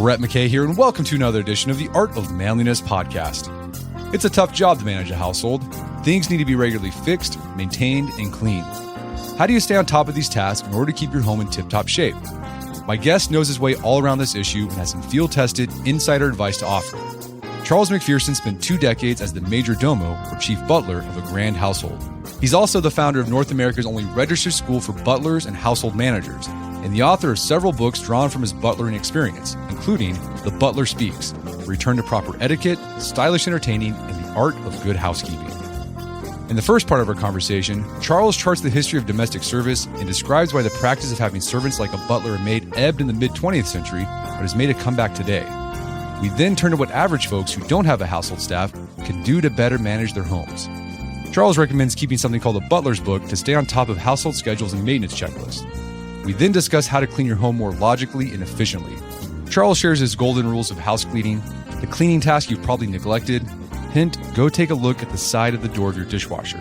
Brett McKay here, and welcome to another edition of the Art of Manliness podcast. It's a tough job to manage a household. Things need to be regularly fixed, maintained, and cleaned. How do you stay on top of these tasks in order to keep your home in tip-top shape? My guest knows his way all around this issue and has some field-tested, insider advice to offer. Charles McPherson spent 2 decades as the major domo, or chief butler, of a grand household. He's also the founder of North America's only registered school for butlers and household managers, and the author of several books drawn from his butlering experience, including The Butler Speaks, Return to Proper Etiquette, Stylish Entertaining, and The Art of Good Housekeeping. In the first part of our conversation, Charles charts the history of domestic service and describes why the practice of having servants like a butler and maid ebbed in the mid-20th century, but has made a comeback today. We then turn to what average folks who don't have a household staff can do to better manage their homes. Charles recommends keeping something called a butler's book to stay on top of household schedules and maintenance checklists. We then discuss how to clean your home more logically and efficiently. Charles shares his golden rules of house cleaning, the cleaning task you've probably neglected. Hint, go take a look at the side of the door of your dishwasher.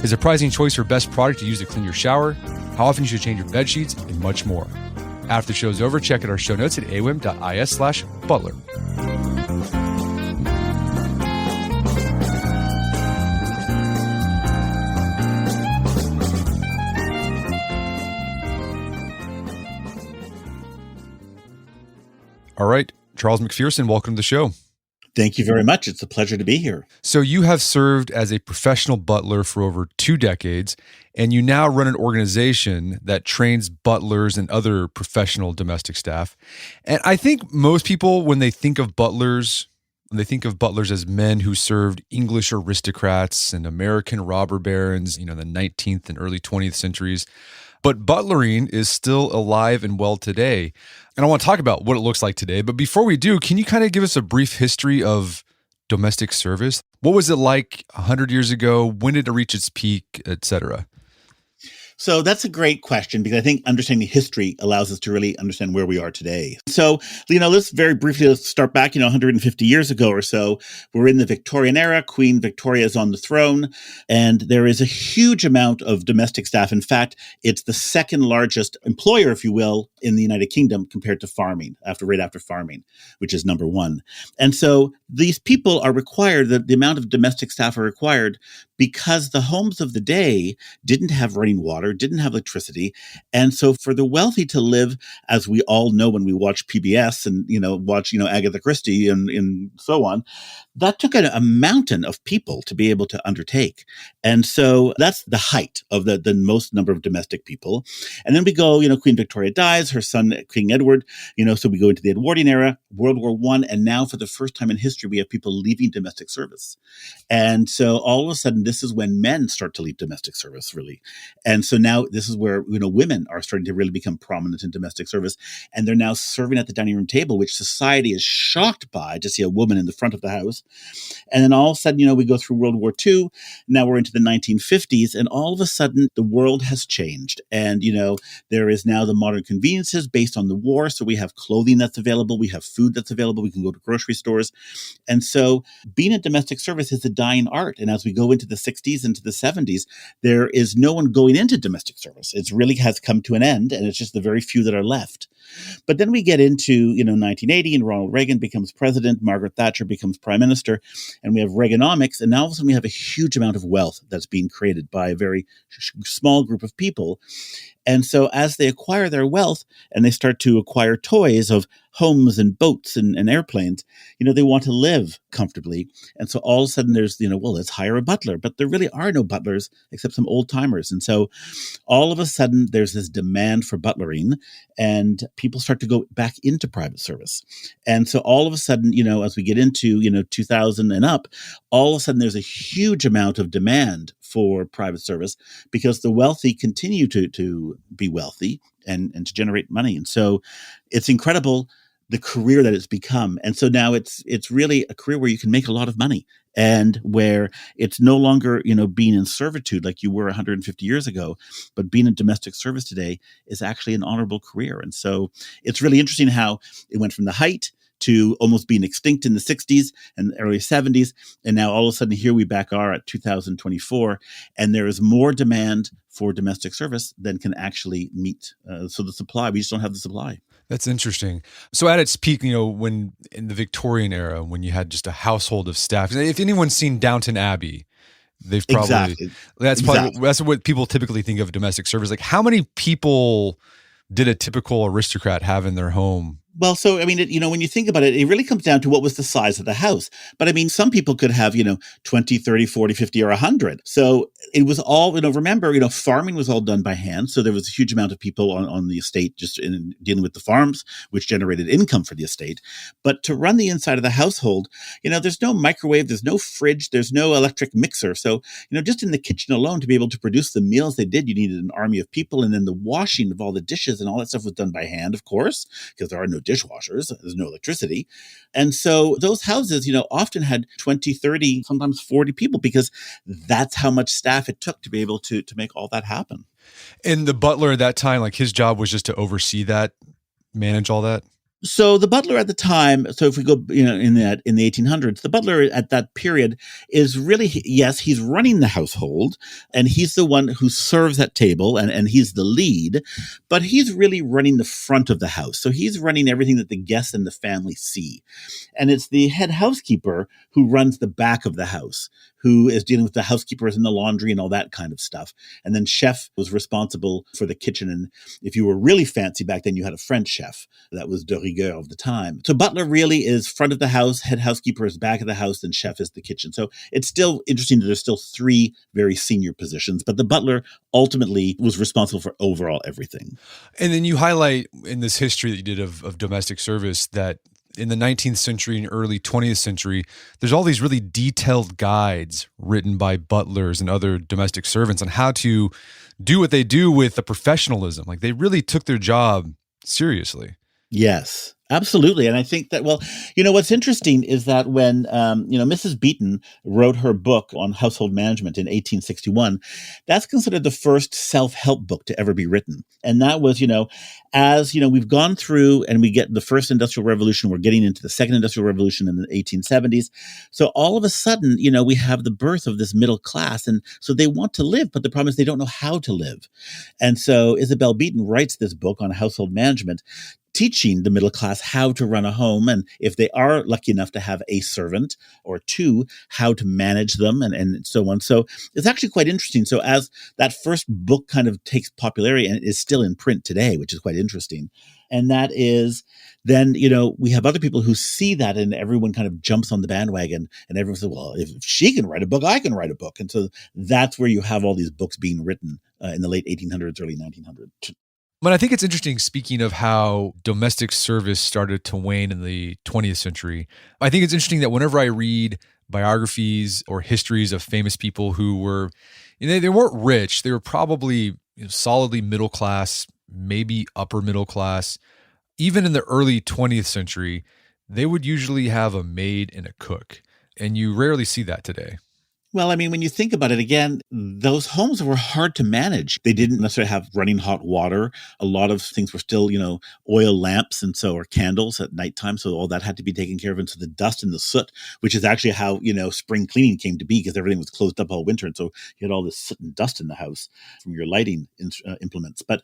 His surprising choice for best product to use to clean your shower, how often you should change your bed sheets, and much more. After the show's over, check out our show notes at awim.is/butler. All right, Charles McPherson, welcome to the show. Thank you very much. It's a pleasure to be here. So you have served as a professional butler for over 2 decades, and you now run an organization that trains butlers and other professional domestic staff. And I think most people, when they think of butlers as men who served English aristocrats and American robber barons, in the 19th and early 20th centuries. But butlering is still alive and well today. And I want to talk about what it looks like today. But before we do, can you kind of give us a brief history of domestic service? What was it like 100 years ago? When did it reach its peak, et cetera? So that's a great question, because I think understanding history allows us to really understand where we are today. So, let's very briefly start back, 150 years ago or so. We're in the Victorian era. Queen Victoria is on the throne, and there is a huge amount of domestic staff. In fact, it's the second largest employer, if you will, in the United Kingdom compared to farming, right after farming, which is number one. And so these people are required, the amount of domestic staff are required because the homes of the day didn't have running water, didn't have electricity. And so for the wealthy to live, as we all know when we watch PBS and, watch, Agatha Christie and so on, that took a mountain of people to be able to undertake. And so that's the height of the most number of domestic people. And then we go, Queen Victoria dies, her son, King Edward, so we go into the Edwardian era, World War I, and now for the first time in history, we have people leaving domestic service. And so all of a sudden, this is when men start to leave domestic service, really. And so now this is where, women are starting to really become prominent in domestic service. And they're now serving at the dining room table, which society is shocked by to see a woman in the front of the house. And then all of a sudden, we go through World War II. Now we're into the 1950s. And all of a sudden, the world has changed. And, there is now the modern conveniences based on the war. So we have clothing that's available. We have food that's available. We can go to grocery stores. And so being in domestic service is a dying art. And as we go into the 60s, into the 70s, there is no one going into domestic service. It really has come to an end, and it's just the very few that are left. But then we get into, 1980, and Ronald Reagan becomes president, Margaret Thatcher becomes prime minister, and we have Reaganomics, and now all of a sudden we have a huge amount of wealth that's being created by a very small group of people. And so as they acquire their wealth and they start to acquire toys of homes and boats and airplanes, they want to live comfortably. And so all of a sudden there's, let's hire a butler. But there really are no butlers except some old timers. And so all of a sudden there's this demand for butlering, and people start to go back into private service. And so all of a sudden, as we get into, 2000 and up, all of a sudden there's a huge amount of demand for private service because the wealthy continue to be wealthy and to generate money. And so it's incredible the career that it's become. And so now it's really a career where you can make a lot of money, and where it's no longer, being in servitude like you were 150 years ago, but being in domestic service today is actually an honorable career. And so it's really interesting how it went from the height to almost being extinct in the 60s and early 70s. And now all of a sudden here we back are at 2024, and there is more demand for domestic service than can actually meet. So the supply, we just don't have the supply. That's interesting. So at its peak, when in the Victorian era, when you had just a household of staff, if anyone's seen Downton Abbey, they've probably, that's what people typically think of domestic service. Like, how many people did a typical aristocrat have in their home? Well, so, I mean, when you think about it, it really comes down to what was the size of the house. But I mean, some people could have, 20, 30, 40, 50, or 100. So it was all, remember, farming was all done by hand. So there was a huge amount of people on the estate just in dealing with the farms, which generated income for the estate. But to run the inside of the household, there's no microwave, there's no fridge, there's no electric mixer. So, just in the kitchen alone, to be able to produce the meals they did, you needed an army of people. And then the washing of all the dishes and all that stuff was done by hand, of course, because there are no dishwashers, there's no electricity. And so those houses, often had 20, 30, sometimes 40 people, because that's how much staff it took to be able to make all that happen. And the butler at that time, like, his job was just to oversee that, manage all that? So the butler at the time, so if we go, in the 1800s, the butler at that period is really, yes, he's running the household, and he's the one who serves at table, and he's the lead, but he's really running the front of the house. So he's running everything that the guests and the family see. And it's the head housekeeper who runs the back of the house, who is dealing with the housekeepers and the laundry and all that kind of stuff. And then chef was responsible for the kitchen. And if you were really fancy back then, you had a French chef. That was de rigueur of the time. So butler really is front of the house, head housekeeper is back of the house, and chef is the kitchen. So it's still interesting that there's still three very senior positions, but the butler ultimately was responsible for overall everything. And then you highlight in this history that you did of domestic service that in the 19th century and early 20th century, there's all these really detailed guides written by butlers and other domestic servants on how to do what they do with a professionalism. Like, they really took their job seriously. Yes, absolutely. And I think that, what's interesting is that when, Mrs. Beeton wrote her book on household management in 1861, that's considered the first self-help book to ever be written. And that was, as, we've gone through and we get the first industrial revolution, we're getting into the second industrial revolution in the 1870s. So all of a sudden, we have the birth of this middle class. And so they want to live, but the problem is they don't know how to live. And so Isabel Beeton writes this book on household management, teaching the middle class how to run a home, and if they are lucky enough to have a servant or two, how to manage them, and so on. So it's actually quite interesting. So as that first book kind of takes popularity and is still in print today, which is quite interesting. And that is then, we have other people who see that, and everyone kind of jumps on the bandwagon, and everyone says, well, if she can write a book, I can write a book. And so that's where you have all these books being written in the late 1800s, early 1900s. But I think it's interesting, speaking of how domestic service started to wane in the 20th century, I think it's interesting that whenever I read biographies or histories of famous people who were, they weren't rich, they were probably solidly middle class, maybe upper middle class. Even in the early 20th century, they would usually have a maid and a cook. And you rarely see that today. Well, I mean, when you think about it, again, those homes were hard to manage. They didn't necessarily have running hot water. A lot of things were still, oil lamps or candles at nighttime. So all that had to be taken care of. And so the dust and the soot, which is actually how, spring cleaning came to be, because everything was closed up all winter. And so you had all this soot and dust in the house from your lighting implements. But,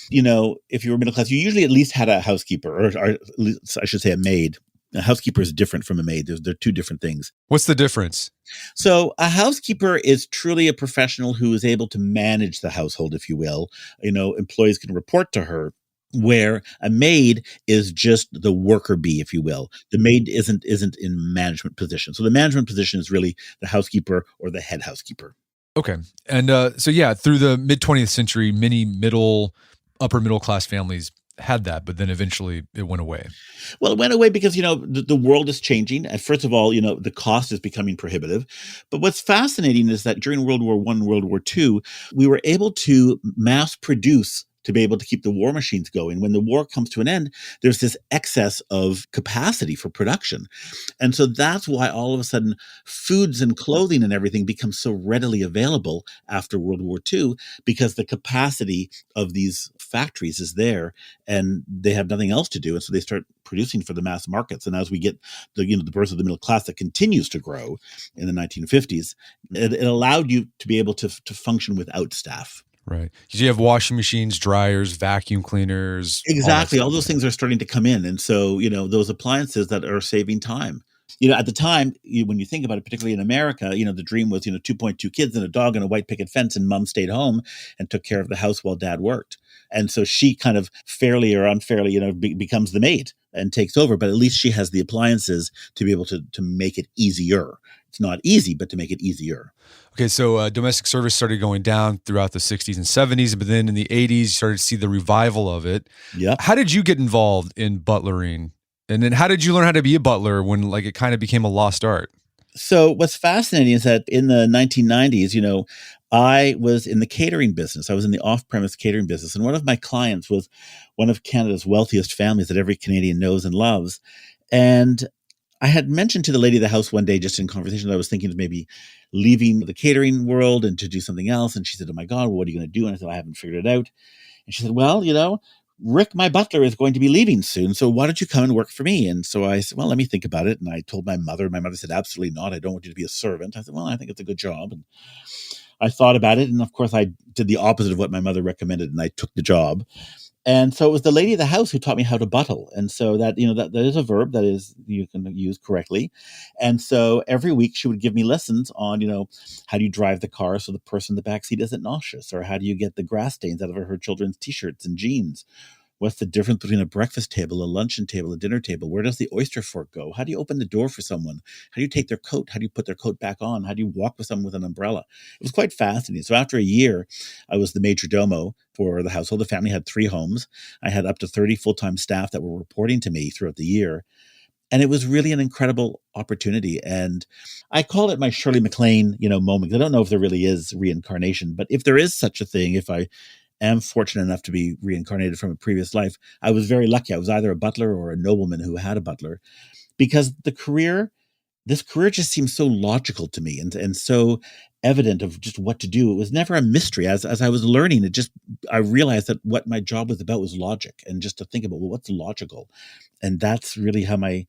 if you were middle class, you usually at least had a housekeeper, or at least I should say a maid. A housekeeper is different from a maid. They're two different things. What's the difference? So a housekeeper is truly a professional who is able to manage the household, if you will. Employees can report to her, where a maid is just the worker bee, if you will. The maid isn't in management position. So the management position is really the housekeeper or the head housekeeper. Okay. And through the mid-20th century, many upper middle class families had that, but then eventually it went away. Well, it went away because, the world is changing. And first of all, the cost is becoming prohibitive. But what's fascinating is that during World War I, World War II, we were able to mass produce to be able to keep the war machines going. When the war comes to an end, there's this excess of capacity for production. And so that's why all of a sudden foods and clothing and everything become so readily available after World War II, because the capacity of these factories is there and they have nothing else to do. And so they start producing for the mass markets. And as we get the birth of the middle class that continues to grow in the 1950s, it allowed you to be able to function without staff. Right. Because you have washing machines, dryers, vacuum cleaners. Exactly. All those things are starting to come in. And so, those appliances that are saving time. At the time, when you think about it, particularly in America, the dream was, 2.2 kids and a dog and a white picket fence, and mom stayed home and took care of the house while dad worked. And so she kind of fairly or unfairly, becomes the maid and takes over. But at least she has the appliances to be able to make it easier. It's not easy, but to make it easier. Okay, so domestic service started going down throughout the 60s and 70s, but then in the 80s, you started to see the revival of it. Yep. How did you get involved in butlering? And then how did you learn how to be a butler when it kind of became a lost art? So what's fascinating is that in the 1990s, I was in the catering business. I was in the off-premise catering business. And one of my clients was one of Canada's wealthiest families that every Canadian knows and loves. And I had mentioned to the lady of the house one day, just in conversation, that I was thinking of maybe leaving the catering world and to do something else. And she said, "Oh my God, well, what are you going to do?" And I said, "I haven't figured it out." And she said, "Well, Rick, my butler, is going to be leaving soon. So why don't you come and work for me?" And so I said, "Well, let me think about it." And I told my mother. My mother said, "Absolutely not. I don't want you to be a servant." I said, "Well, I think it's a good job." And I thought about it. And of course, I did the opposite of what my mother recommended. And I took the job. And so it was the lady of the house who taught me how to buttle. And so that is a verb that is you can use correctly. And so every week she would give me lessons on, how do you drive the car so the person in the backseat isn't nauseous? Or how do you get the grass stains out of her children's T-shirts and jeans? What's the difference between a breakfast table, a luncheon table, a dinner table? Where does the oyster fork go? How do you open the door for someone? How do you take their coat? How do you put their coat back on? How do you walk with someone with an umbrella? It was quite fascinating. So after a year, I was the major domo for the household. The family had 3 homes. I had up to 30 full-time staff that were reporting to me throughout the year. And it was really an incredible opportunity. And I call it my Shirley MacLaine, moment. I don't know if there really is reincarnation, but if there is such a thing, if I am fortunate enough to be reincarnated from a previous life, I was very lucky. I was either a butler or a nobleman who had a butler, because this career just seems so logical to me and so evident of just what to do. It was never a mystery. As I was learning, I realized that what my job was about was logic, and just to think about, well, what's logical? And that's really how my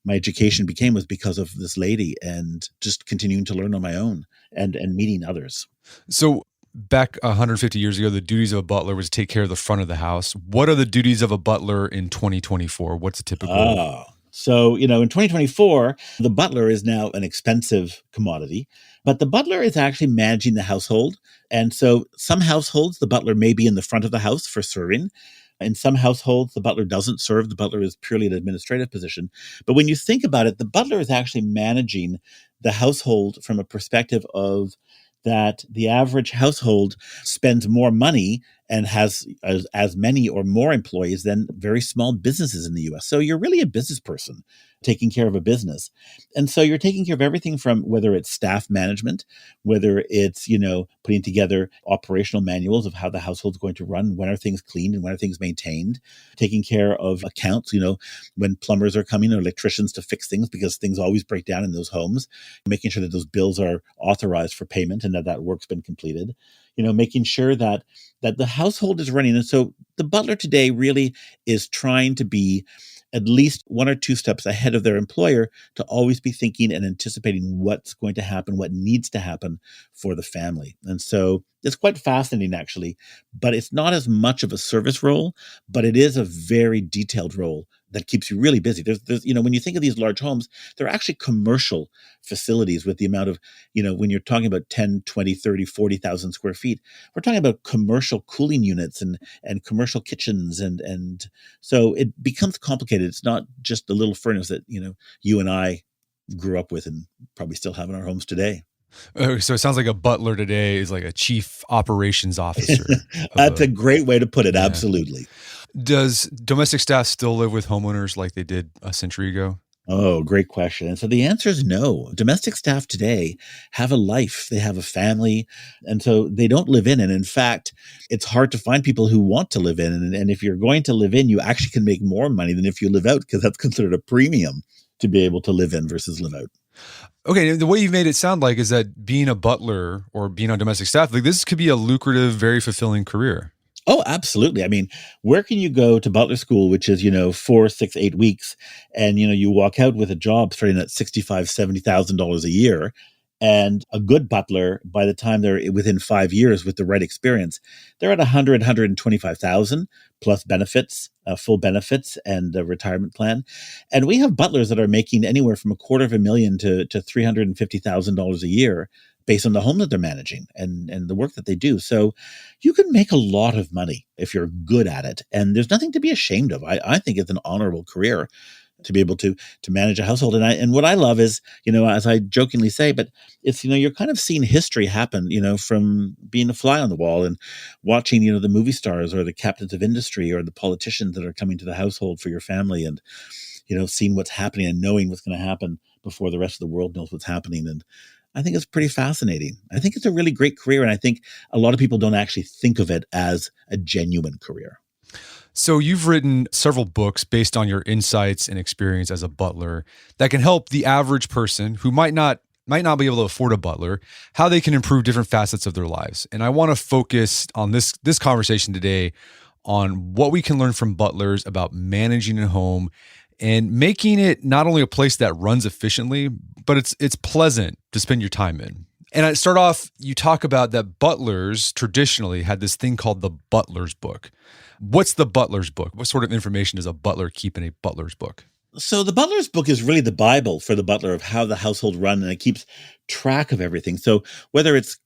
education was because of this lady, and just continuing to learn on my own and meeting others. So back 150 years ago, the duties of a butler was to take care of the front of the house. What are the duties of a butler in 2024? What's a typical? So, in 2024, the butler is now an expensive commodity, but the butler is actually managing the household. And so some households, the butler may be in the front of the house for serving. In some households, the butler doesn't serve. The butler is purely an administrative position. But when you think about it, the butler is actually managing the household from a perspective of that the average household spends more money and has as many or more employees than very small businesses in the US. So you're really a business person taking care of a business. And so you're taking care of everything from whether it's staff management, whether it's, putting together operational manuals of how the household's going to run, when are things cleaned and when are things maintained, taking care of accounts, when plumbers are coming or electricians to fix things, because things always break down in those homes, making sure that those bills are authorized for payment and that work's been completed, making sure that the household is running. And so the butler today really is trying to be at least 1 or 2 steps ahead of their employer, to always be thinking and anticipating what's going to happen, what needs to happen for the family. And so it's quite fascinating, actually, but it's not as much of a service role, but it is a very detailed role that keeps you really busy. There's when you think of these large homes, they're actually commercial facilities with the amount of, when you're talking about 10, 20, 30, 40,000 square feet, we're talking about commercial cooling units and commercial kitchens. And so it becomes complicated. It's not just the little furnace that, you and I grew up with and probably still have in our homes today. So it sounds like a butler today is like a chief operations officer. That's a great way to put it. Yeah. Absolutely. Does domestic staff still live with homeowners like they did a century ago? Oh, great question. And so the answer is no. Domestic staff today have a life, they have a family, and so they don't live in. And in fact, it's hard to find people who want to live in. And if you're going to live in, you actually can make more money than if you live out, because that's considered a premium to be able to live in versus live out. Okay, the way you made it sound like is that being a butler or being on domestic staff, like this could be a lucrative, very fulfilling career. Oh, absolutely. I mean, where can you go to Butler school, which is, 4, 6, 8 weeks, and, you walk out with a job starting at $65,000, $70,000 a year. And a good butler, by the time they're within 5 years with the right experience, they're at 125,000 plus benefits, full benefits and a retirement plan. And we have butlers that are making anywhere from $250,000 to $350,000 a year based on the home that they're managing and the work that they do. So you can make a lot of money if you're good at it. And there's nothing to be ashamed of. I think it's an honorable career to be able to manage a household. And what I love is, as I jokingly say, but it's, you're kind of seeing history happen, from being a fly on the wall and watching, the movie stars or the captains of industry or the politicians that are coming to the household for your family and, seeing what's happening and knowing what's going to happen before the rest of the world knows what's happening. And I think it's pretty fascinating. I think it's a really great career. And I think a lot of people don't actually think of it as a genuine career. So you've written several books based on your insights and experience as a butler that can help the average person who might not be able to afford a butler, how they can improve different facets of their lives. And I want to focus on this conversation today on what we can learn from butlers about managing a home and making it not only a place that runs efficiently, but it's pleasant to spend your time in. And I start off, you talk about that butlers traditionally had this thing called the butler's book. What's the butler's book? What sort of information does a butler keep in a butler's book? So the butler's book is really the Bible for the butler of how the household run, and it keeps track of everything. So whether it's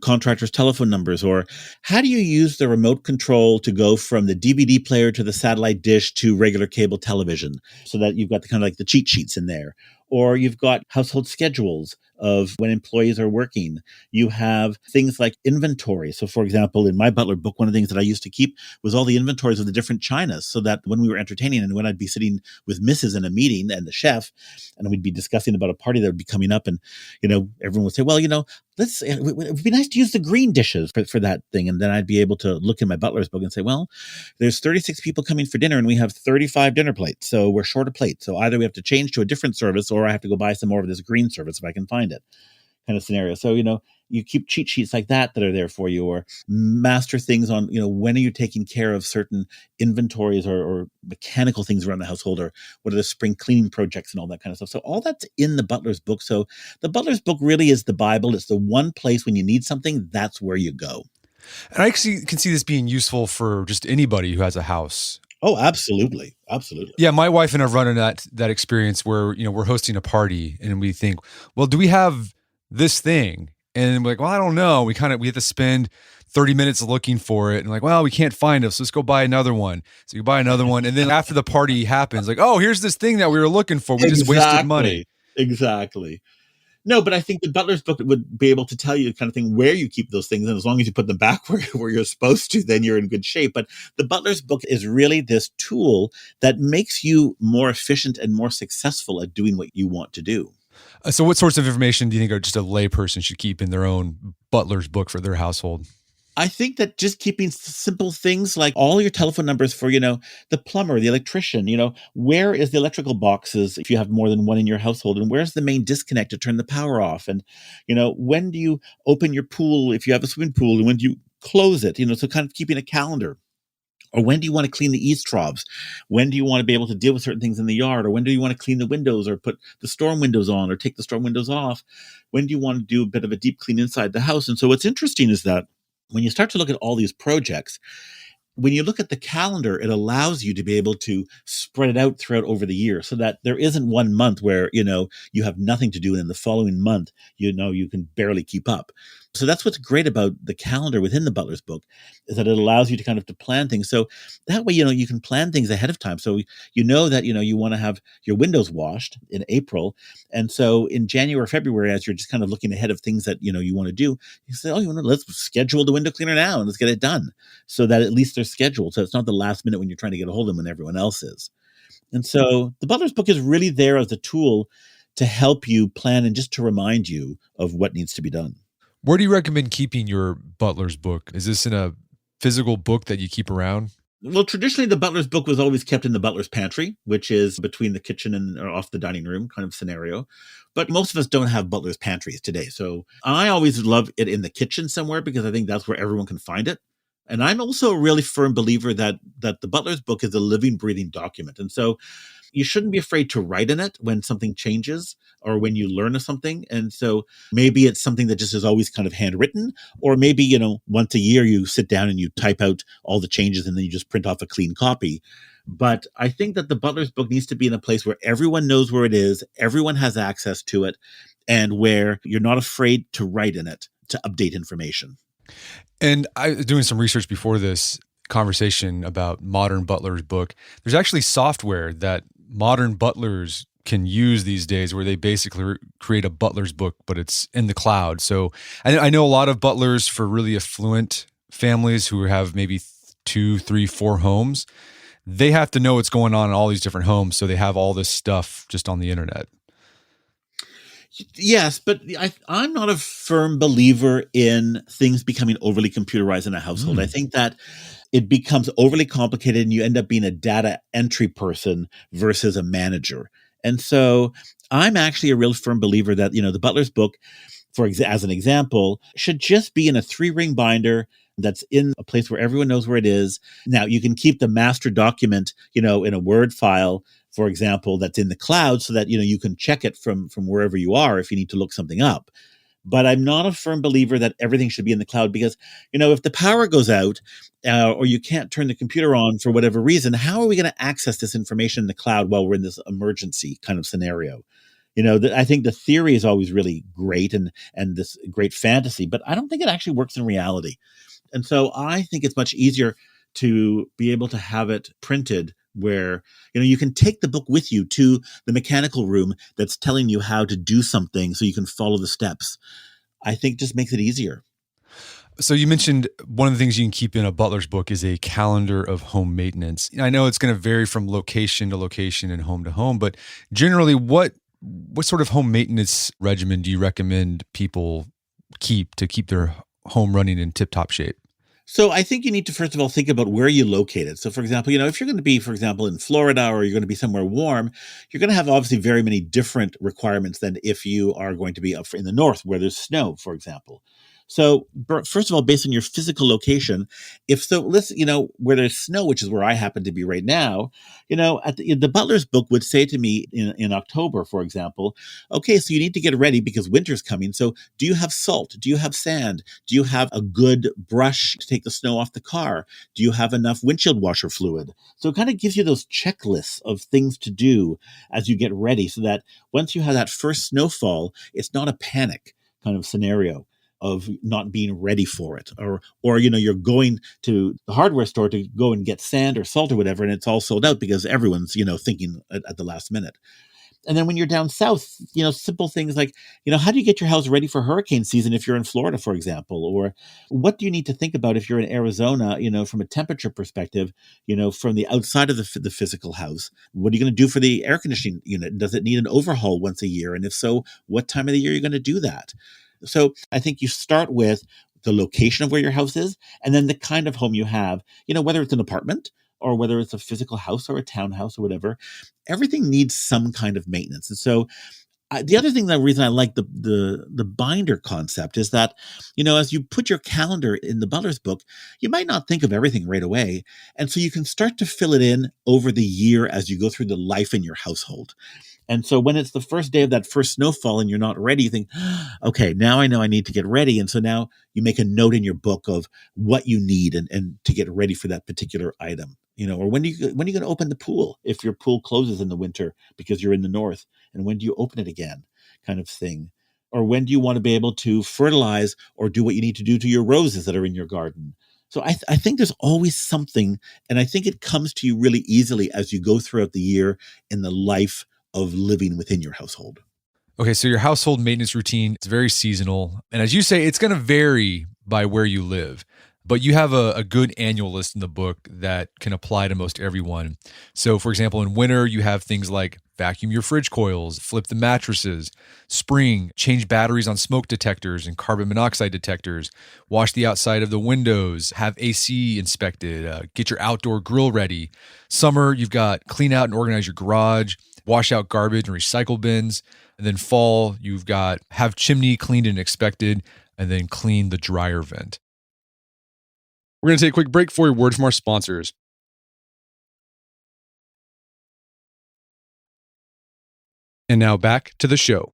contractors' telephone numbers, or how do you use the remote control to go from the DVD player to the satellite dish to regular cable television, so that you've got the kind of like the cheat sheets in there, or you've got household schedules of when employees are working. You have things like inventory. So for example, in my butler book, one of the things that I used to keep was all the inventories of the different chinas, so that when we were entertaining and when I'd be sitting with Mrs. in a meeting and the chef, and we'd be discussing about a party that would be coming up, and, everyone would say, well, it would be nice to use the green dishes for that thing. And then I'd be able to look in my butler's book and say, well, there's 36 people coming for dinner and we have 35 dinner plates. So we're short a plate. So either we have to change to a different service, or I have to go buy some more of this green service if I can find it, kind of scenario. So, you keep cheat sheets like that are there for you, or master things on, when are you taking care of certain inventories or mechanical things around the household, or what are the spring cleaning projects and all that kind of stuff. So all that's in the butler's book. So the butler's book really is the Bible. It's the one place when you need something, that's where you go. And I can see this being useful for just anybody who has a house. Oh, absolutely. Absolutely. Yeah, my wife and I've run into that experience where, we're hosting a party and we think, well, do we have this thing? And we're like, well, I don't know. We have to spend 30 minutes looking for it. And like, well, we can't find it. So let's go buy another one. So you buy another one. And then after the party happens, like, oh, here's this thing that we were looking for. We just wasted money. Exactly. No, but I think the butler's book would be able to tell you the kind of thing where you keep those things. And as long as you put them back where you're supposed to, then you're in good shape. But the butler's book is really this tool that makes you more efficient and more successful at doing what you want to do. So what sorts of information do you think are just a layperson should keep in their own butler's book for their household? I think that just keeping simple things like all your telephone numbers for, the plumber, the electrician, where is the electrical boxes if you have more than one in your household, and where's the main disconnect to turn the power off? And, when do you open your pool if you have a swimming pool, and when do you close it? So kind of keeping a calendar. Or when do you want to clean the eaves troughs? When do you want to be able to deal with certain things in the yard? Or when do you want to clean the windows or put the storm windows on or take the storm windows off? When do you want to do a bit of a deep clean inside the house? And so what's interesting is that when you start to look at all these projects, when you look at the calendar, it allows you to be able to spread it out throughout over the year, so that there isn't one month where, you have nothing to do. And in the following month, you can barely keep up. So that's what's great about the calendar within the butler's book, is that it allows you to kind of to plan things. So that way, you can plan things ahead of time. So that, you want to have your windows washed in April. And so in January or February, as you're just kind of looking ahead of things that, you want to do, you say, oh, let's schedule the window cleaner now and let's get it done, so that at least they're scheduled. So it's not the last minute when you're trying to get a hold of them when everyone else is. And so the Butler's book is really there as a tool to help you plan and just to remind you of what needs to be done. Where do you recommend keeping your butler's book? Is this in a physical book that you keep around? Well, traditionally, the butler's book was always kept in the butler's pantry, which is between the kitchen and or off the dining room kind of scenario. But most of us don't have butler's pantries today. So I always love it in the kitchen somewhere because I think that's where everyone can find it. And I'm also a really firm believer that the butler's book is a living, breathing document. And so you shouldn't be afraid to write in it when something changes or when you learn of something. And so maybe it's something that just is always kind of handwritten, or maybe, once a year you sit down and you type out all the changes and then you just print off a clean copy. But I think that the butler's book needs to be in a place where everyone knows where it is, everyone has access to it, and where you're not afraid to write in it to update information. And I was doing some research before this conversation about modern butler's book. There's actually software that modern butlers can use these days where they basically create a butler's book, but it's in the cloud. So I know a lot of butlers for really affluent families who have maybe 2, 3, 4 homes. They have to know what's going on in all these different homes. So they have all this stuff just on the internet. Yes, but I'm not a firm believer in things becoming overly computerized in a household. I think that it becomes overly complicated and you end up being a data entry person versus a manager. And so I'm actually a real firm believer that, the butler's book, as an example, should just be in a 3-ring binder that's in a place where everyone knows where it is. Now, you can keep the master document, in a Word file, for example, that's in the cloud so that, you can check it from wherever you are if you need to look something up. But I'm not a firm believer that everything should be in the cloud because, if the power goes out or you can't turn the computer on for whatever reason, how are we going to access this information in the cloud while we're in this emergency kind of scenario? I think the theory is always really great and this great fantasy, but I don't think it actually works in reality. And so I think it's much easier to be able to have it printed where, you can take the book with you to the mechanical room that's telling you how to do something so you can follow the steps. I think just makes it easier. So you mentioned one of the things you can keep in a butler's book is a calendar of home maintenance. I know it's going to vary from location to location and home to home, but generally what sort of home maintenance regimen do you recommend people keep to keep their home running in tip-top shape? So I think you need to, first of all, think about where you're located. So, for example, if you're going to be, for example, in Florida or you're going to be somewhere warm, you're going to have obviously very many different requirements than if you are going to be up in the north where there's snow, for example. So, first of all, based on your physical location, where there's snow, which is where I happen to be right now, at the butler's book would say to me in October, for example, okay, so you need to get ready because winter's coming. So do you have salt? Do you have sand? Do you have a good brush to take the snow off the car? Do you have enough windshield washer fluid? So it kind of gives you those checklists of things to do as you get ready so that once you have that first snowfall, it's not a panic kind of scenario of not being ready for it, or you're going to the hardware store to go and get sand or salt or whatever, and it's all sold out because everyone's thinking at the last minute. And then when you're down south, simple things like, how do you get your house ready for hurricane season if you're in Florida, for example? Or what do you need to think about if you're in Arizona, from a temperature perspective, from the outside of the physical house? What are you going to do for the air conditioning unit? Does it need an overhaul once a year? And if so, what time of the year are you going to do that? So I think you start with the location of where your house is and then the kind of home you have, whether it's an apartment or whether it's a physical house or a townhouse or whatever, everything needs some kind of maintenance. And so the other thing, the reason I like the binder concept is that, as you put your calendar in the butler's book, you might not think of everything right away. And so you can start to fill it in over the year as you go through the life in your household. And so when it's the first day of that first snowfall and you're not ready, you think, okay, now I know I need to get ready. And so now you make a note in your book of what you need and to get ready for that particular item, or when are you going to open the pool if your pool closes in the winter because you're in the north, and when do you open it again kind of thing? Or when do you want to be able to fertilize or do what you need to do to your roses that are in your garden? So I think there's always something, and I think it comes to you really easily as you go throughout the year in the life of living within your household. Okay, so your household maintenance routine is very seasonal. And as you say, it's going to vary by where you live. But you have a good annual list in the book that can apply to most everyone. So, for example, in winter, you have things like vacuum your fridge coils, flip the mattresses, spring, change batteries on smoke detectors and carbon monoxide detectors, wash the outside of the windows, have AC inspected, get your outdoor grill ready. Summer, you've got clean out and organize your garage, wash out garbage and recycle bins. And then fall, you've got have chimney cleaned and inspected, and then clean the dryer vent. We're going to take a quick break for a word from our sponsors. And now back to the show.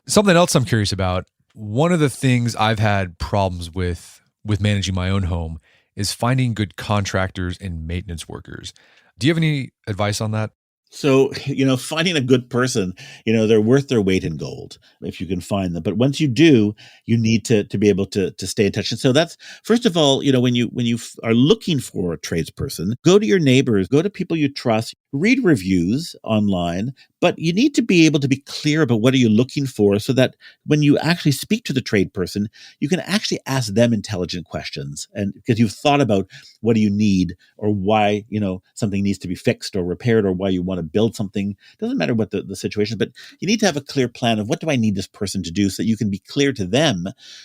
Something else I'm curious about. One of the things I've had problems with managing my own home is finding good contractors and maintenance workers. Do you have any advice on that? So, finding a good person, they're worth their weight in gold if you can find them. But once you do, you need to be able to stay in touch. And so that's, first of all, when you are looking for a tradesperson, go to your neighbors, go to people you trust, read reviews online, but you need to be able to be clear about what are you looking for so that when you actually speak to the trade person, you can actually ask them intelligent questions. And because you've thought about what do you need or why, something needs to be fixed or repaired or why you want to build something. Doesn't matter what the situation is, but you need to have a clear plan of what do I need this person to do so that you can be clear to them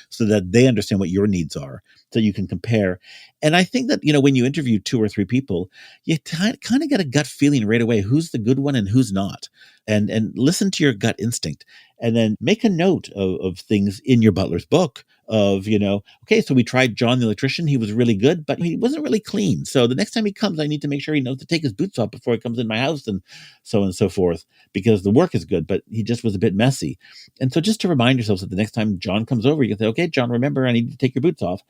so that they understand what your needs are, so you can compare. And I think that, when you interview 2 or 3 people, you kind of get a gut feeling right away who's the good one and who's not. And listen to your gut instinct. And then make a note of things in your butler's book of, okay, so we tried John the electrician. He was really good, but he wasn't really clean. So the next time he comes, I need to make sure he knows to take his boots off before he comes in my house and so on and so forth, because the work is good, but he just was a bit messy. And so just to remind yourselves that the next time John comes over, you can say, okay, John, remember, I need to take your boots off.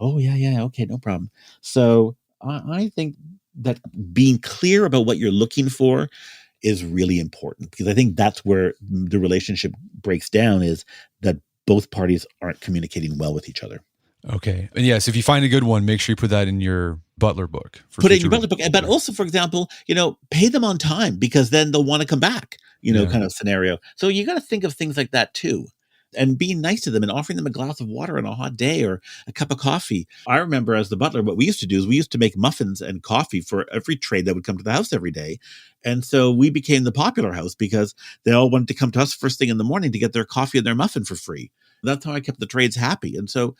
Oh, yeah. Okay, no problem. So I think that being clear about what you're looking for is really important, because I think that's where the relationship breaks down, is that both parties aren't communicating well with each other. Okay. And yes, if you find a good one, make sure you put that in your butler book. Put it in your butler book. But also, for example, pay them on time, because then they'll want to come back, kind of scenario. So you got to think of things like that too. And being nice to them and offering them a glass of water on a hot day or a cup of coffee. I remember as the butler, what we used to do is we used to make muffins and coffee for every trade that would come to the house every day. And so we became the popular house because they all wanted to come to us first thing in the morning to get their coffee and their muffin for free. That's how I kept the trades happy. And so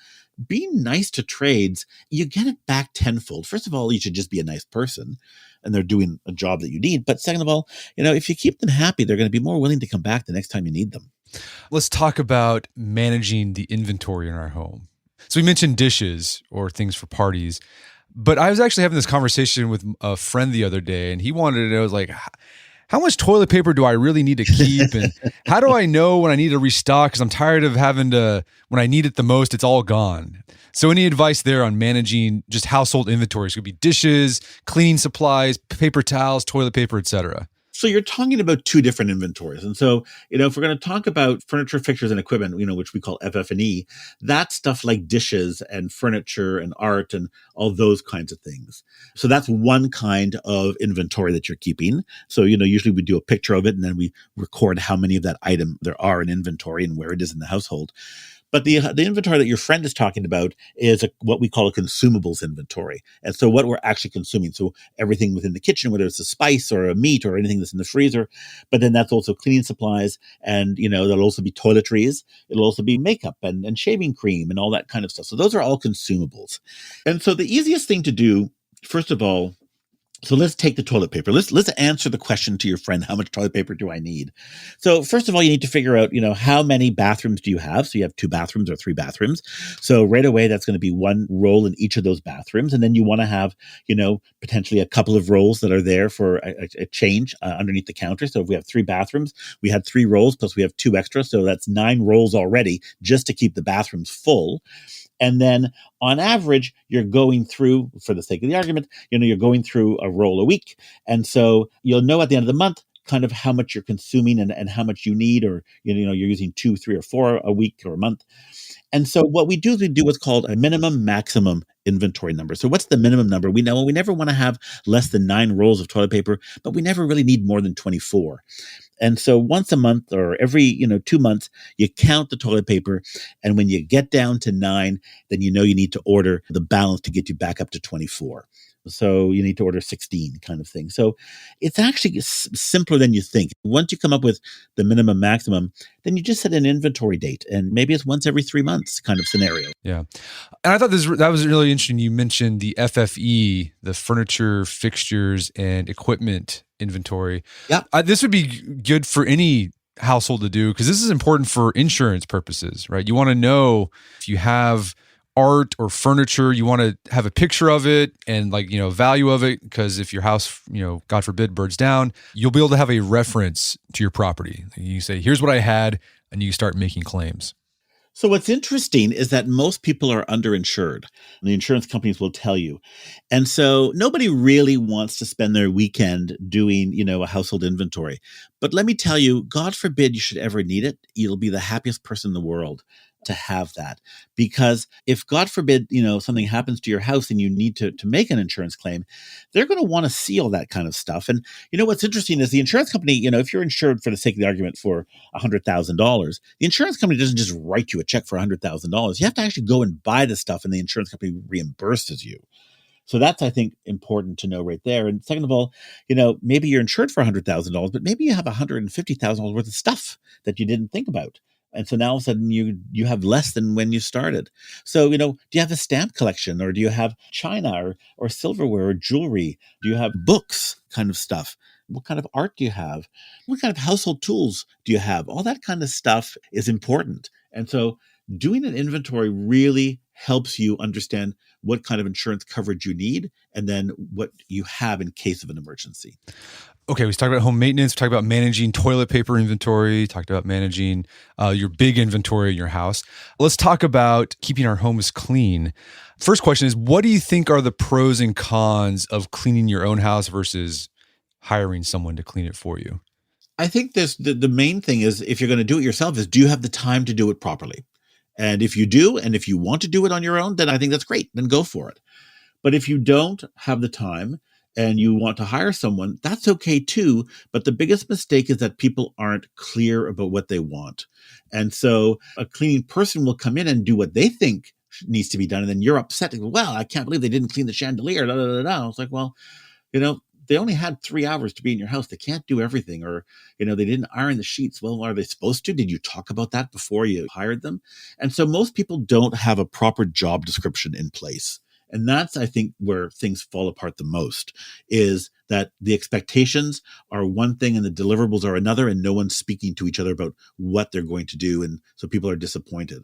being nice to trades, you get it back tenfold. First of all, you should just be a nice person and they're doing a job that you need. But second of all, if you keep them happy, they're going to be more willing to come back the next time you need them. Let's talk about managing the inventory in our home. So we mentioned dishes or things for parties, but I was actually having this conversation with a friend the other day, and he wanted to know, like, how much toilet paper do I really need to keep? And how do I know when I need to restock? Because I'm tired of having to, when I need it the most, it's all gone. So any advice there on managing just household inventories? It could be dishes, cleaning supplies, paper towels, toilet paper, etc. So you're talking about 2 different inventories. And so, if we're going to talk about furniture, fixtures, and equipment, which we call FF&E, that's stuff like dishes and furniture and art and all those kinds of things. So that's one kind of inventory that you're keeping. So, usually we do a picture of it and then we record how many of that item there are in inventory and where it is in the household. But the inventory that your friend is talking about is what we call a consumables inventory. And so what we're actually consuming. So everything within the kitchen, whether it's a spice or a meat or anything that's in the freezer. But then that's also cleaning supplies. And, there'll also be toiletries. It'll also be makeup and shaving cream and all that kind of stuff. So those are all consumables. And so the easiest thing to do, first of all, so let's take the toilet paper. Let's answer the question to your friend, how much toilet paper do I need? So first of all, you need to figure out, how many bathrooms do you have? So you have 2 bathrooms or 3 bathrooms. So right away, that's going to be 1 roll in each of those bathrooms. And then you want to have, potentially a couple of rolls that are there for a change underneath the counter. So if we have 3 bathrooms, we had 3 rolls plus we have 2 extra. So that's 9 rolls already just to keep the bathrooms full. And then on average, you're going through, for the sake of the argument, you're going through a roll a week. And so you'll know at the end of the month kind of how much you're consuming and how much you need, or, you're using 2, 3, or 4 a week or a month. And so what we do is we do what's called a minimum maximum inventory number. So what's the minimum number? We know we never want to have less than 9 rolls of toilet paper, but we never really need more than 24. And so once a month or every, 2 months, you count the toilet paper. And when you get down to 9, then you know you need to order the balance to get you back up to 24. So you need to order 16 kind of thing. So it's actually simpler than you think. Once you come up with the minimum maximum, then you just set an inventory date, and maybe it's once every 3 months kind of scenario. Yeah. And I thought that was really interesting. You mentioned the FFE, the furniture, fixtures, and equipment inventory. Yeah. This would be good for any household to do because this is important for insurance purposes, right? You want to know if you have art or furniture, you want to have a picture of it and value of it, because if your house, God forbid, burns down, you'll be able to have a reference to your property. You say, here's what I had, and you start making claims. So what's interesting is that most people are underinsured. The insurance companies will tell you. And so nobody really wants to spend their weekend doing, a household inventory. But let me tell you, God forbid you should ever need it. You'll be the happiest person in the world to have that. Because if God forbid, something happens to your house and you need to make an insurance claim, they're going to want to see all that kind of stuff. And what's interesting is the insurance company, if you're insured for the sake of the argument for $100,000, the insurance company doesn't just write you a check for $100,000. You have to actually go and buy the stuff, and the insurance company reimburses you. So that's, I think, important to know right there. And second of all, maybe you're insured for $100,000, but maybe you have $150,000 worth of stuff that you didn't think about. And so now all of a sudden you have less than when you started. So, do you have a stamp collection, or do you have china or silverware or jewelry? Do you have books kind of stuff? What kind of art do you have? What kind of household tools do you have? All that kind of stuff is important. And so doing an inventory really helps you understand what kind of insurance coverage you need and then what you have in case of an emergency. Okay, we talked about home maintenance. We talked about managing toilet paper inventory. Talked about managing your big inventory in your house. Let's talk about keeping our homes clean. First question is, what do you think are the pros and cons of cleaning your own house versus hiring someone to clean it for you? I think the main thing is, if you're going to do it yourself, is do you have the time to do it properly? And if you do, and if you want to do it on your own, then I think that's great. Then go for it. But if you don't have the time and you want to hire someone, that's okay too. But the biggest mistake is that people aren't clear about what they want. And so a cleaning person will come in and do what they think needs to be done. And then you're upset. Well, I can't believe they didn't clean the chandelier. Da, da, da, da. I was like, well, they only had 3 hours to be in your house. They can't do everything. Or, they didn't iron the sheets. Well, are they supposed to? Did you talk about that before you hired them? And so most people don't have a proper job description in place. And that's, I think, where things fall apart the most, is that the expectations are one thing and the deliverables are another, and no one's speaking to each other about what they're going to do. And so people are disappointed.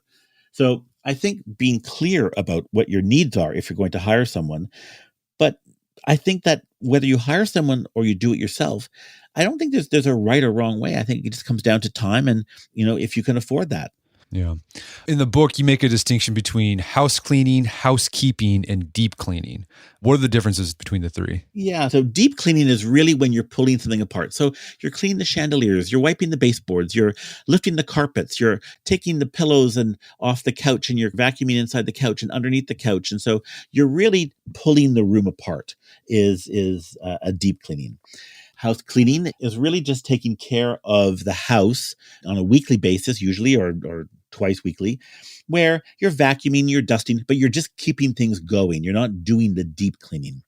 So I think being clear about what your needs are if you're going to hire someone. But I think that whether you hire someone or you do it yourself, I don't think there's a right or wrong way. I think it just comes down to time and, if you can afford that. Yeah. In the book, you make a distinction between house cleaning, housekeeping, and deep cleaning. What are the differences between the three? Yeah. So deep cleaning is really when you're pulling something apart. So you're cleaning the chandeliers, you're wiping the baseboards, you're lifting the carpets, you're taking the pillows and off the couch, and you're vacuuming inside the couch and underneath the couch. And so you're really pulling the room apart is a deep cleaning. House cleaning is really just taking care of the house on a weekly basis, usually, or twice weekly, where you're vacuuming, you're dusting, but you're just keeping things going. You're not doing the deep cleaning.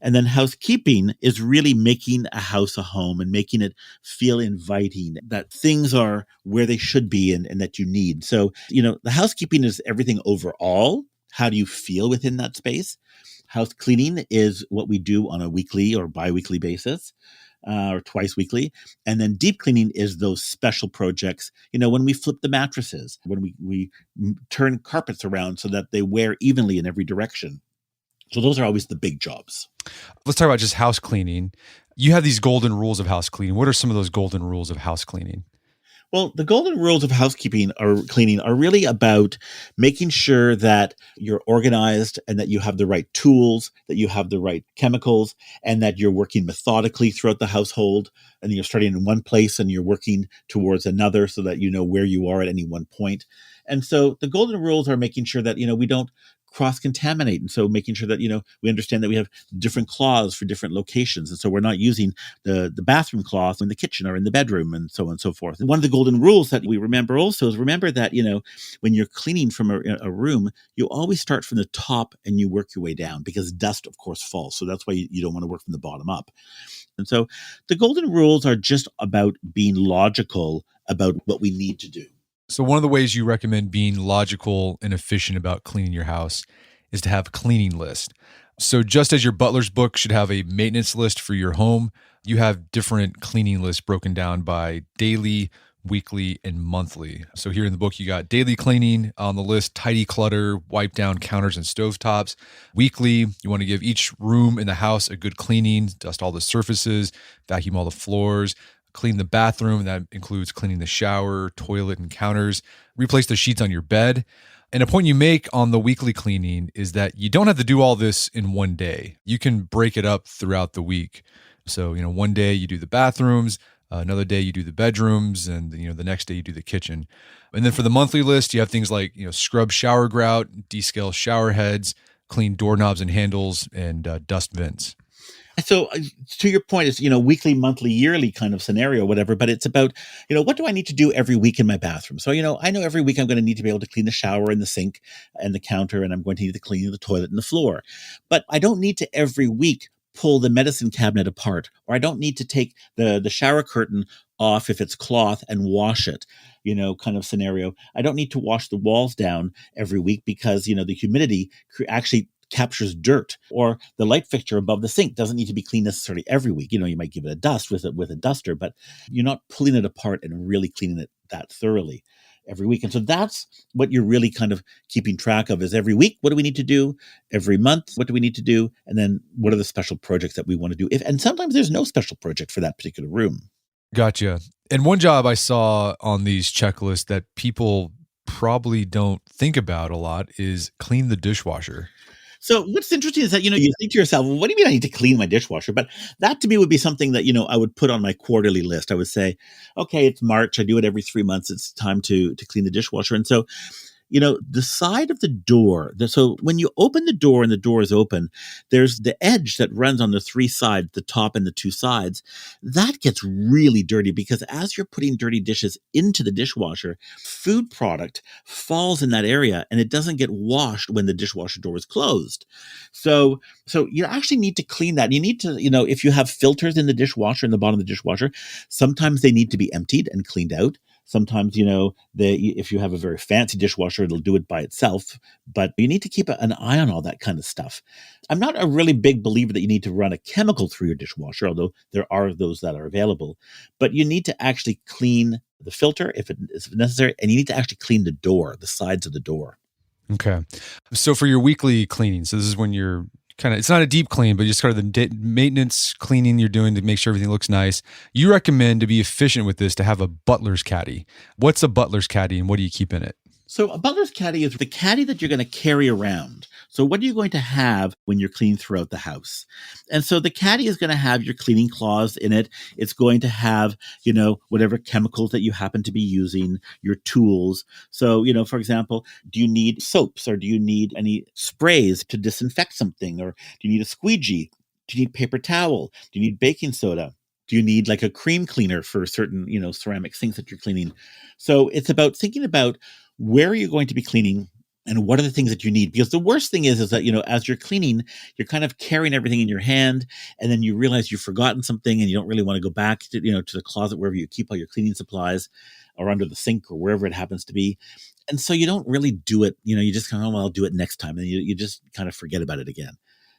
And then housekeeping is really making a house a home and making it feel inviting, that things are where they should be and that you need. So, the housekeeping is everything overall. How do you feel within that space? House cleaning is what we do on a weekly or biweekly basis. Or twice weekly. And then deep cleaning is those special projects, when we flip the mattresses, when we turn carpets around so that they wear evenly in every direction. So those are always the big jobs. Let's talk about just house cleaning. You have these golden rules of house cleaning. What are some of those golden rules of house cleaning? Well, the golden rules of housekeeping or cleaning are really about making sure that you're organized and that you have the right tools, that you have the right chemicals, and that you're working methodically throughout the household. And you're starting in one place and you're working towards another so that you know where you are at any one point. And so the golden rules are making sure that, we don't cross-contaminate. And so making sure that, we understand that we have different cloths for different locations. And so we're not using the bathroom cloth in the kitchen or in the bedroom and so on and so forth. And one of the golden rules that we remember also is remember that, when you're cleaning from a room, you always start from the top and you work your way down because dust, of course, falls. So that's why you don't want to work from the bottom up. And so the golden rules are just about being logical about what we need to do. So one of the ways you recommend being logical and efficient about cleaning your house is to have a cleaning list. So just as your butler's book should have a maintenance list for your home, you have different cleaning lists broken down by daily, weekly, and monthly. So here in the book, you got daily cleaning on the list, tidy clutter, wipe down counters and stovetops. Weekly, you want to give each room in the house a good cleaning, dust all the surfaces, vacuum all the floors, clean the bathroom. That includes cleaning the shower, toilet, and counters. Replace the sheets on your bed. And a point you make on the weekly cleaning is that you don't have to do all this in one day. You can break it up throughout the week. So, one day you do the bathrooms, another day you do the bedrooms, and the next day you do the kitchen. And then for the monthly list, you have things like scrub shower grout, descale shower heads, clean doorknobs and handles, and dust vents. So to your point, it's, weekly, monthly, yearly kind of scenario, whatever, but it's about, what do I need to do every week in my bathroom? So, I know every week I'm going to need to be able to clean the shower and the sink and the counter, and I'm going to need to clean the toilet and the floor. But I don't need to every week pull the medicine cabinet apart, or I don't need to take the shower curtain off if it's cloth and wash it, kind of scenario. I don't need to wash the walls down every week because, the humidity actually captures dirt, or the light fixture above the sink doesn't need to be cleaned necessarily every week. You might give it a dust with a duster, but you're not pulling it apart and really cleaning it that thoroughly every week. And so that's what you're really kind of keeping track of is every week, what do we need to do? Every month, what do we need to do? And then what are the special projects that we want to do? And sometimes there's no special project for that particular room. Gotcha. And one job I saw on these checklists that people probably don't think about a lot is clean the dishwasher. So what's interesting is that, you think to yourself, well, what do you mean I need to clean my dishwasher? But that to me would be something that, I would put on my quarterly list. I would say, okay, it's March. I do it every 3 months. It's time to clean the dishwasher. And so, the side of the door, so when you open the door and the door is open, there's the edge that runs on the 3 sides, the top and the 2 sides. That gets really dirty because as you're putting dirty dishes into the dishwasher, food product falls in that area and it doesn't get washed when the dishwasher door is closed. So you actually need to clean that. You need to, if you have filters in the dishwasher, in the bottom of the dishwasher, sometimes they need to be emptied and cleaned out. Sometimes, if you have a very fancy dishwasher, it'll do it by itself, but you need to keep an eye on all that kind of stuff. I'm not a really big believer that you need to run a chemical through your dishwasher, although there are those that are available, but you need to actually clean the filter if it is necessary, and you need to actually clean the door, the sides of the door. Okay. So for your weekly cleaning, so this is when you're it's not a deep clean, but just kind of the maintenance cleaning you're doing to make sure everything looks nice. You recommend, to be efficient with this, to have a butler's caddy. What's a butler's caddy and what do you keep in it? So a butler's caddy is the caddy that you're going to carry around. So what are you going to have when you're cleaning throughout the house? And so the caddy is going to have your cleaning cloths in it. It's going to have, whatever chemicals that you happen to be using, your tools. So, for example, do you need soaps or do you need any sprays to disinfect something? Or do you need a squeegee? Do you need paper towel? Do you need baking soda? Do you need like a cream cleaner for certain, ceramic sinks that you're cleaning? So it's about thinking about where are you going to be cleaning and what are the things that you need? Because the worst thing is that, as you're cleaning, you're kind of carrying everything in your hand and then you realize you've forgotten something and you don't really want to go back to, to the closet, wherever you keep all your cleaning supplies or under the sink or wherever it happens to be. And so you don't really do it, you just kind of, well, I'll do it next time. And you just kind of forget about it again.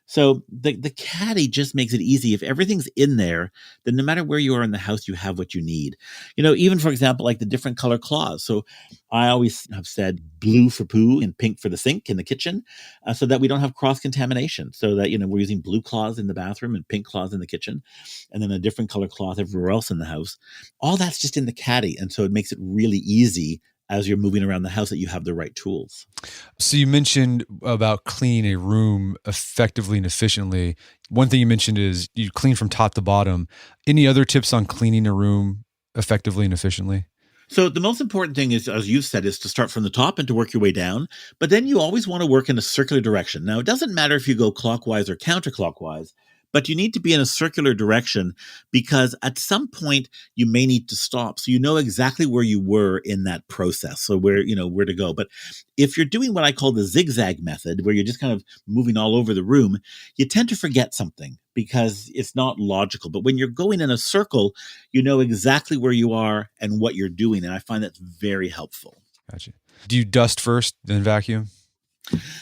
So the caddy just makes it easy. If everything's in there, then no matter where you are in the house, you have what you need. Even for example, like the different color cloths. So I always have said blue for poo and pink for the sink in the kitchen, so that we don't have cross-contamination. So that, we're using blue cloths in the bathroom and pink cloths in the kitchen, and then a different color cloth everywhere else in the house. All that's just in the caddy. And so it makes it really easy as you're moving around the house that you have the right tools. So you mentioned about cleaning a room effectively and efficiently. One thing you mentioned is you clean from top to bottom. Any other tips on cleaning a room effectively and efficiently? So the most important thing is, as you said, is to start from the top and to work your way down. But then you always want to work in a circular direction. Now, it doesn't matter if you go clockwise or counterclockwise, but you need to be in a circular direction because at some point you may need to stop. So you know exactly where you were in that process. So where to go. But if you're doing what I call the zigzag method, where you're just kind of moving all over the room, you tend to forget something because it's not logical. But when you're going in a circle, you know exactly where you are and what you're doing. And I find that's very helpful. Gotcha. Do you dust first, then vacuum?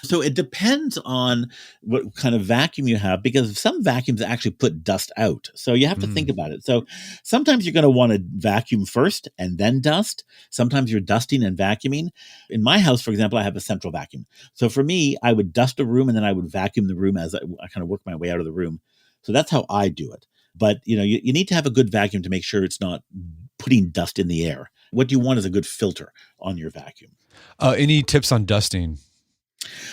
So it depends on what kind of vacuum you have, because some vacuums actually put dust out. So you have to think about it. So sometimes you're going to want to vacuum first and then dust. Sometimes you're dusting and vacuuming. In my house, for example, I have a central vacuum. So for me, I would dust a room and then I would vacuum the room as I kind of work my way out of the room. So that's how I do it. But you need to have a good vacuum to make sure it's not putting dust in the air. What you want is a good filter on your vacuum. Any tips on dusting?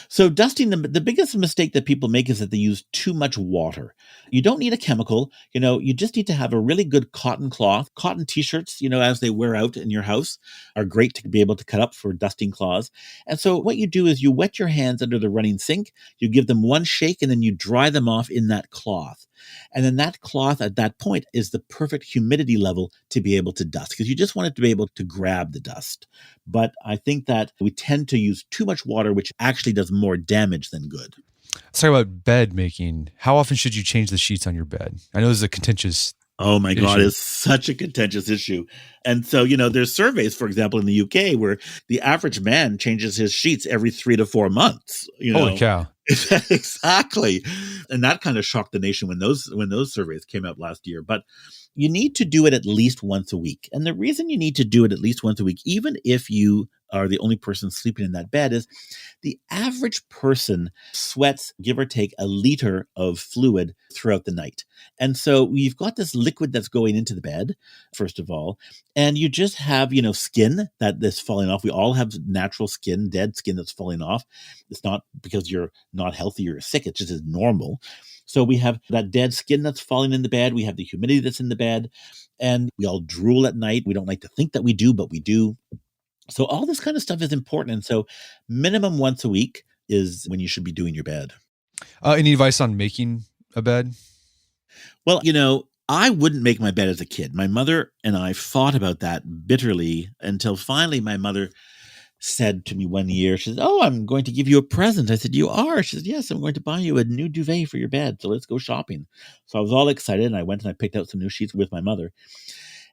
So dusting, the biggest mistake that people make is that they use too much water. You don't need a chemical. You just need to have a really good cotton cloth. Cotton t-shirts, as they wear out in your house, are great to be able to cut up for dusting cloths. And so what you do is you wet your hands under the running sink, you give them one shake, and then you dry them off in that cloth. And then that cloth at that point is the perfect humidity level to be able to dust, because you just want it to be able to grab the dust. But I think that we tend to use too much water, which actually does more damage than good. Let's talk about bed making. How often should you change the sheets on your bed? I know this is a contentious Oh my God, issue. it's such a contentious issue. And so, there's surveys, for example, in the UK where the average man changes his sheets every 3 to 4 months. Holy cow. Exactly. And that kind of shocked the nation when those surveys came out last year. But you need to do it at least once a week. And the reason you need to do it at least once a week, even if you are the only person sleeping in that bed, is the average person sweats, give or take, a liter of fluid throughout the night. And so you've got this liquid that's going into the bed, first of all, and you just have, skin that's falling off. We all have natural skin, dead skin that's falling off. It's not because you're not healthy or sick. It just is normal. So we have that dead skin that's falling in the bed. We have the humidity that's in the bed, and we all drool at night. We don't like to think that we do, but we do. So all this kind of stuff is important. And so minimum once a week is when you should be doing your bed. Any advice on making a bed? Well, I wouldn't make my bed as a kid. My mother and I fought about that bitterly until finally my mother said to me one year, she said, "Oh, I'm going to give you a present." I said, "You are?" She said, "Yes, I'm going to buy you a new duvet for your bed. So let's go shopping." So I was all excited, and I went and I picked out some new sheets with my mother.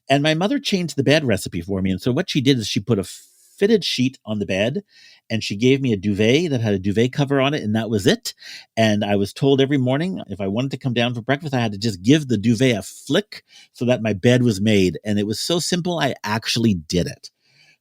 And my mother changed the bed recipe for me. And so what she did is she put a fitted sheet on the bed, and she gave me a duvet that had a duvet cover on it, and that was it. And I was told every morning if I wanted to come down for breakfast, I had to just give the duvet a flick so that my bed was made. And it was so simple, I actually did it.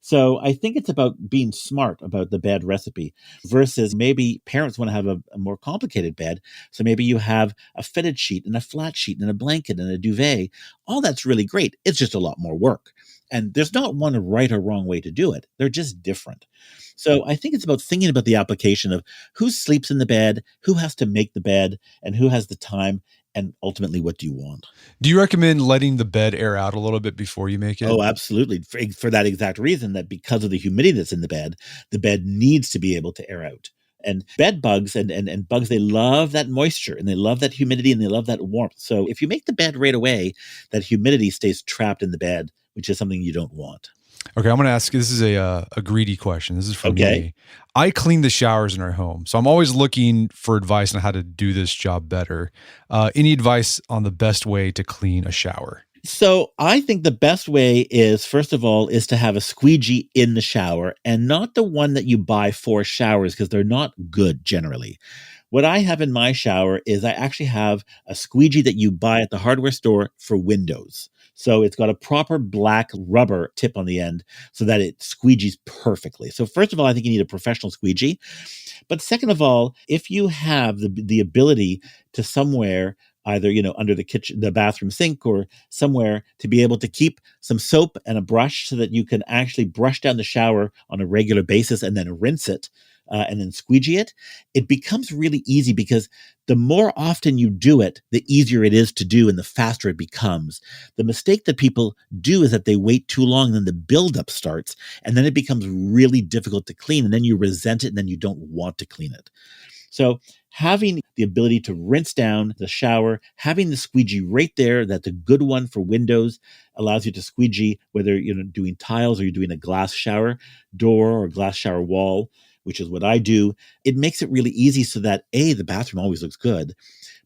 So I think it's about being smart about the bed recipe versus maybe parents want to have a more complicated bed. So maybe you have a fitted sheet and a flat sheet and a blanket and a duvet. All that's really great. It's just a lot more work. And there's not one right or wrong way to do it. They're just different. So I think it's about thinking about the application of who sleeps in the bed, who has to make the bed, and who has the time, and ultimately, what do you want? Do you recommend letting the bed air out a little bit before you make it? Oh, absolutely. For that exact reason, that because of the humidity that's in the bed needs to be able to air out. And bed bugs and bugs, they love that moisture and they love that humidity and they love that warmth. So if you make the bed right away, that humidity stays trapped in the bed, which is something you don't want. Okay, I'm going to ask, this is a greedy question. This is for me. I clean the showers in our home, so I'm always looking for advice on how to do this job better. Any advice on the best way to clean a shower? So I think the best way is, first of all, is to have a squeegee in the shower and not the one that you buy for showers because they're not good generally. What I have in my shower is I actually have a squeegee that you buy at the hardware store for windows. So it's got a proper black rubber tip on the end so that it squeegees perfectly. So first of all, I think you need a professional squeegee. But second of all, if you have the ability to somewhere, either, under the kitchen, the bathroom sink or somewhere, to be able to keep some soap and a brush so that you can actually brush down the shower on a regular basis and then rinse it, and then squeegee it, it becomes really easy because the more often you do it, the easier it is to do and the faster it becomes. The mistake that people do is that they wait too long and then the buildup starts and then it becomes really difficult to clean and then you resent it and then you don't want to clean it. So having the ability to rinse down the shower, having the squeegee right there, that's a good one for windows, allows you to squeegee whether you're doing tiles or you're doing a glass shower door or glass shower wall, which is what I do. It makes it really easy so that A, the bathroom always looks good,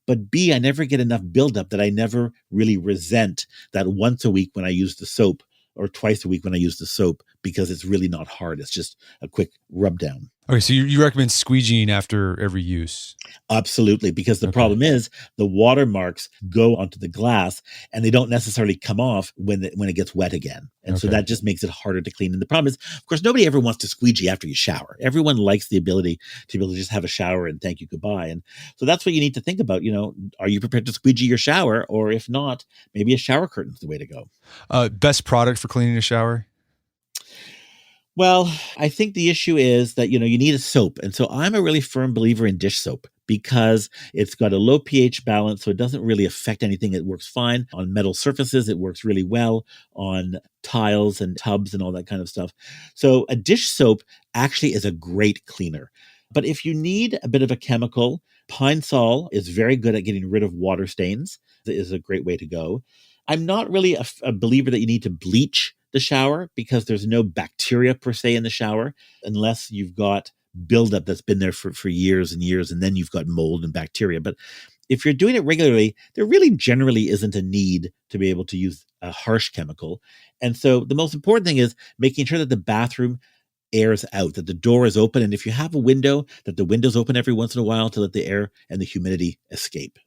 but B, I never get enough buildup that I never really resent that once a week when I use the soap or twice a week when I use the soap because it's really not hard. It's just a quick rub down. Okay, so you recommend squeegeeing after every use? Absolutely, because the problem is the watermarks go onto the glass and they don't necessarily come off when it gets wet again. And so that just makes it harder to clean. And the problem is, of course, nobody ever wants to squeegee after you shower. Everyone likes the ability to be able to just have a shower and thank you, goodbye. And so that's what you need to think about. Are you prepared to squeegee your shower? Or if not, maybe a shower curtain is the way to go. Best product for cleaning a shower? Well, I think the issue is that, you need a soap. And so I'm a really firm believer in dish soap because it's got a low pH balance, so it doesn't really affect anything. It works fine on metal surfaces. It works really well on tiles and tubs and all that kind of stuff. So a dish soap actually is a great cleaner. But if you need a bit of a chemical, Pine Sol is very good at getting rid of water stains. It is a great way to go. I'm not really a believer that you need to bleach the shower because there's no bacteria per se in the shower unless you've got buildup that's been there for years and years, and then you've got mold and bacteria. But if you're doing it regularly, there really generally isn't a need to be able to use a harsh chemical. And so the most important thing is making sure that the bathroom airs out, that the door is open. And if you have a window, that the window's open every once in a while to let the air and the humidity escape.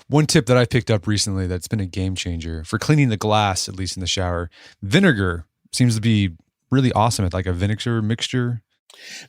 One tip that I picked up recently that's been a game changer for cleaning the glass, at least in the shower, vinegar seems to be really awesome at like a vinegar mixture.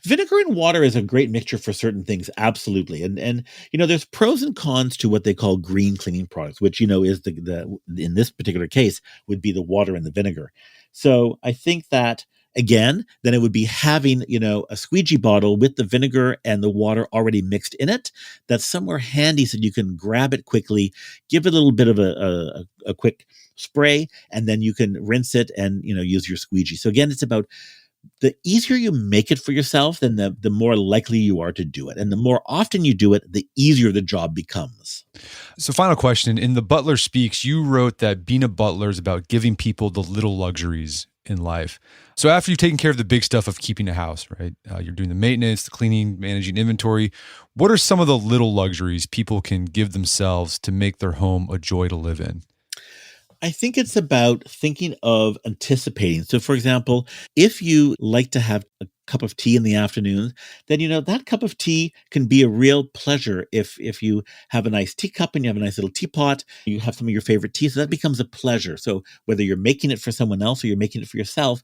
Vinegar and water is a great mixture for certain things, absolutely. And there's pros and cons to what they call green cleaning products, which is the in this particular case would be the water and the vinegar. So I think that again, then it would be having, a squeegee bottle with the vinegar and the water already mixed in it. That's somewhere handy so you can grab it quickly, give it a little bit of a quick spray, and then you can rinse it and, use your squeegee. So again, it's about the easier you make it for yourself, then the more likely you are to do it. And the more often you do it, the easier the job becomes. So final question, in the Butler Speaks, you wrote that being a butler is about giving people the little luxuries in life. So after you've taken care of the big stuff of keeping a house, right? You're doing the maintenance, the cleaning, managing inventory. What are some of the little luxuries people can give themselves to make their home a joy to live in? I think it's about thinking of anticipating. So for example, if you like to have a cup of tea in the afternoon, then that cup of tea can be a real pleasure if you have a nice teacup and you have a nice little teapot, you have some of your favorite tea, so that becomes a pleasure. So whether you're making it for someone else or you're making it for yourself,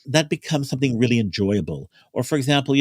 that becomes something really enjoyable. Or for example,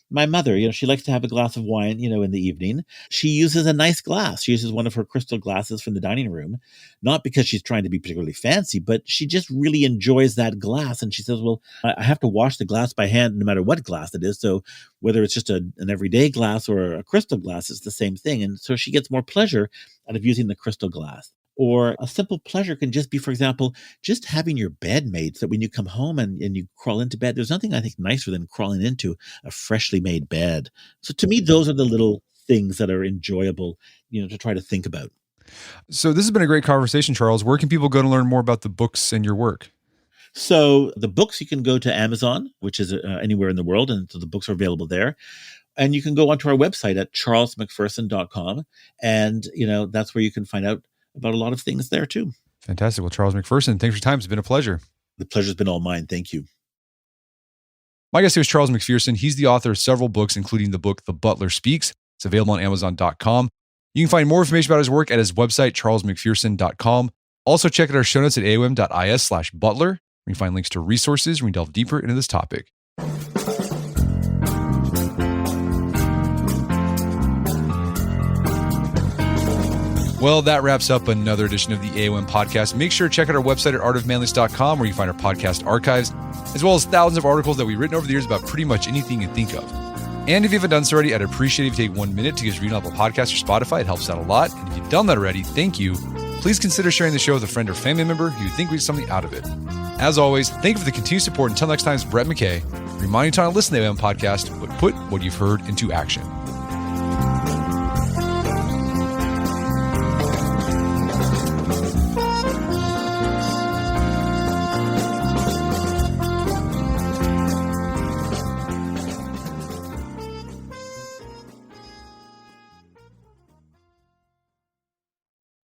my mother, she likes to have a glass of wine, in the evening. She uses a nice glass. She uses one of her crystal glasses from the dining room, not because she's trying to be particularly fancy, but she just really enjoys that glass. And she says, well, I have to wash the glass by hand no matter what glass it is. So whether it's just an everyday glass or a crystal glass, it's the same thing. And so she gets more pleasure out of using the crystal glass. Or a simple pleasure can just be, for example, just having your bed made so that when you come home and you crawl into bed, there's nothing I think nicer than crawling into a freshly made bed. So to me, those are the little things that are enjoyable, to try to think about. So this has been a great conversation, Charles. Where can people go to learn more about the books and your work? So the books, you can go to Amazon, which is anywhere in the world, and so the books are available there. And you can go onto our website at charlesmcpherson.com. And, that's where you can find out about a lot of things there too. Fantastic. Well, Charles McPherson, thanks for your time. It's been a pleasure. The pleasure's been all mine. Thank you. My guest here is Charles McPherson. He's the author of several books, including the book, The Butler Speaks. It's available on Amazon.com. You can find more information about his work at his website, charlesmcpherson.com. Also check out our show notes at aom.is/butler. You can find links to resources when we delve deeper into this topic. Well, that wraps up another edition of the AOM podcast. Make sure to check out our website at artofmanliness.com where you find our podcast archives, as well as thousands of articles that we've written over the years about pretty much anything you think of. And if you haven't done so already, I'd appreciate it if you take 1 minute to give us a review on Apple Podcasts or Spotify. It helps out a lot. And if you've done that already, thank you. Please consider sharing the show with a friend or family member who you think would get something out of it. As always, thank you for the continued support. Until next time, it's Brett McKay, reminding you to not listen to the AM podcast, but put what you've heard into action.